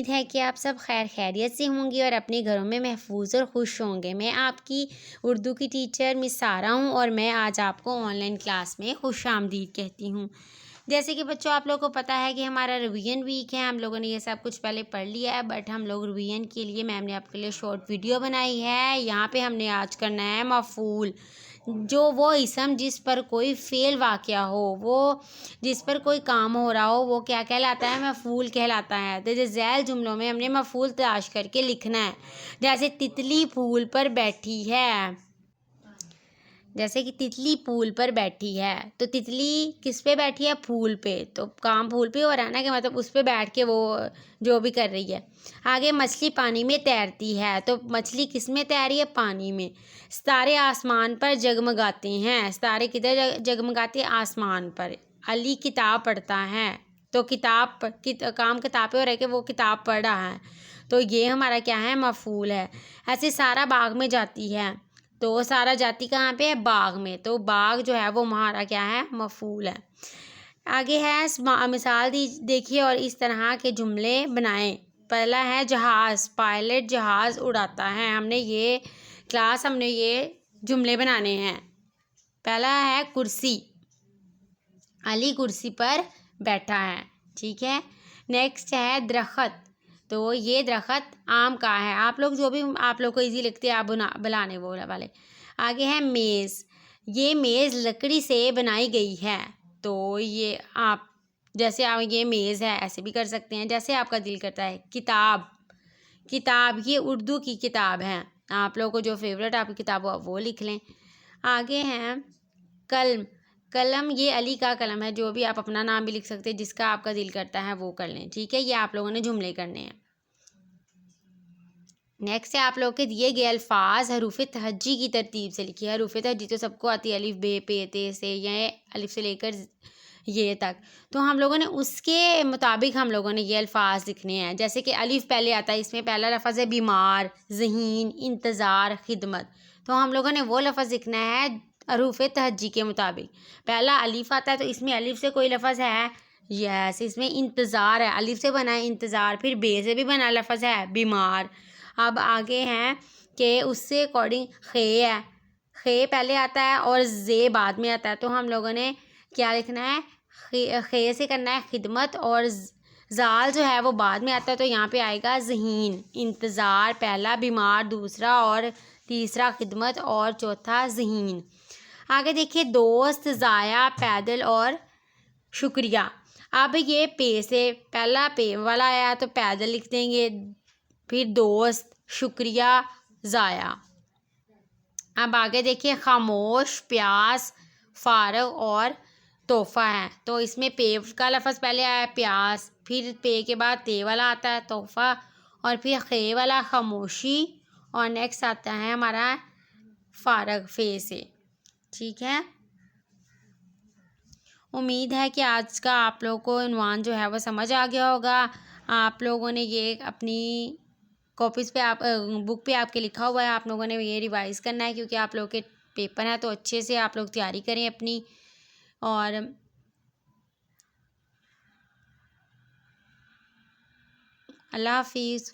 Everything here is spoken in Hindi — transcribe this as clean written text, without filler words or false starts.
उम्मीद है कि आप सब खैर खैरियत से होंगे और अपने घरों में महफूज और खुश होंगे। मैं आपकी उर्दू की टीचर मिस सारा हूँ और मैं आज आपको ऑनलाइन क्लास में खुशामदीद कहती हूँ। जैसे कि बच्चों, आप लोगों को पता है कि हमारा रिवीजन वीक है। हम लोगों ने ये सब कुछ पहले पढ़ लिया है, बट हम लोग रिवीजन के लिए मैम ने आपके लिए शॉर्ट वीडियो बनाई है। यहाँ पे हमने आज करना है मफ़ूल, जो वो इसम जिस पर कोई फ़ेल वाक़या हो, वो जिस पर कोई काम हो रहा हो, वो क्या कहलाता है? मफ़ूल कहलाता है। तो जो ज़ैल जुमलों में हमने मफ़ूल तलाश करके लिखना है। जैसे तितली फूल पर बैठी है, जैसे कि तितली फूल पर बैठी है, तो तितली किस पे बैठी है? फूल पे। तो काम फूल पे हो रहा है ना, कि मतलब उस पे बैठ के वो जो भी कर रही है। आगे मछली पानी में तैरती है, तो मछली किस में तैर रही है? पानी में। सितारे आसमान पर जगमगाते हैं, सितारे किधर जगमगाते हैं? आसमान पर। अली किताब पढ़ता है, तो काम किताब पे हो रहा है कि वो किताब पढ़ रहा है, तो ये हमारा क्या है? मफ़ूल है। ऐसे सारा बाग में जाती है, तो सारा जाती कहाँ पे है? बाग में। तो बाग जो है वो हमारा क्या है? मफ़ूल है। आगे है मिसाल देखिए और इस तरह के जुमले बनाएं। पहला है जहाज़, पायलट जहाज़ उड़ाता है। हमने ये जुमले बनाने हैं। पहला है कुर्सी, अली कुर्सी पर बैठा है, ठीक है। नेक्स्ट है दरख्त, तो ये दरख्त आम का है। आप लोग जो भी आप लोग को इजी लगती है आप बनाने वो वाले। आगे है मेज़, ये मेज़ लकड़ी से बनाई गई है। तो ये आप जैसे आप ये मेज़ है ऐसे भी कर सकते हैं, जैसे आपका दिल करता है। किताब, किताब ये उर्दू की किताब है। आप लोगों को जो फेवरेट आपकी किताब हो वो लिख लें। आगे हैं कलम, कलम ये अली का कलम है। जो भी आप अपना नाम भी लिख सकते हैं, जिसका आपका दिल करता है वो कर लें, ठीक है। ये आप लोगों ने जुमले करने हैं। नेक्स्ट है आप लोग के दिए गए अल्फाज हरूफ तहज्जी की तरतीब से लिखिए। हरूफ तहज्जी तो सबको आती है, अलिफ बे पे ते से, ये अलिफ से लेकर ये तक। तो हम लोगों ने उसके मुताबिक हम लोगों ने ये अल्फाज लिखने हैं। जैसे कि अलिफ पहले आता है, इसमें पहला लफ्ज़ है बीमार, ज़हीन, इंतज़ार, खिदमत। तो हम लोगों ने वो लफ्ज़ लिखना है हरूफ तहज्जी के मुताबिक। पहला अलिफ आता है, तो इसमें अलिफ से कोई लफ्ज़ है? यस, इसमें इंतज़ार है, अलिफ से बना है इंतज़ार। फिर बे से भी बना लफ्ज़ है बीमार। अब आगे हैं कि उससे अकॉर्डिंग खे है, खे पहले आता है और जे बाद में आता है। तो हम लोगों ने क्या लिखना है? खे से करना है खिदमत, और जाल जो है वो बाद में आता है। तो यहाँ पे आएगा ज़हीन, इंतज़ार पहला, बीमार दूसरा, और तीसरा खिदमत, और चौथा ज़हीन। आगे देखिए दोस्त, ज़ाया, पैदल और शुक्रिया। अब ये पे से पहला पे वाला आया तो पैदल लिख देंगे, फिर दोस्त, शुक्रिया, ज़ाया। अब आगे देखिए खामोश, प्यास, फारग और तोहफ़ा है। तो इसमें पे का लफ्ज़ पहले आया प्यास, फिर पे के बाद ते वाला आता है तोहफ़ा, और फिर खे वाला खामोशी, और नेक्स्ट आता है हमारा फारग फे से, ठीक है। उम्मीद है कि आज का आप लोगों को उन्वान जो है वो समझ आ गया होगा। आप लोगों ने ये अपनी कॉपीज़ पे बुक पे आपके लिखा हुआ है, आप लोगों ने ये रिवाइज़ करना है, क्योंकि आप लोगों के पेपर हैं। तो अच्छे से आप लोग तैयारी करें अपनी, और अल्लाह हाफिज़।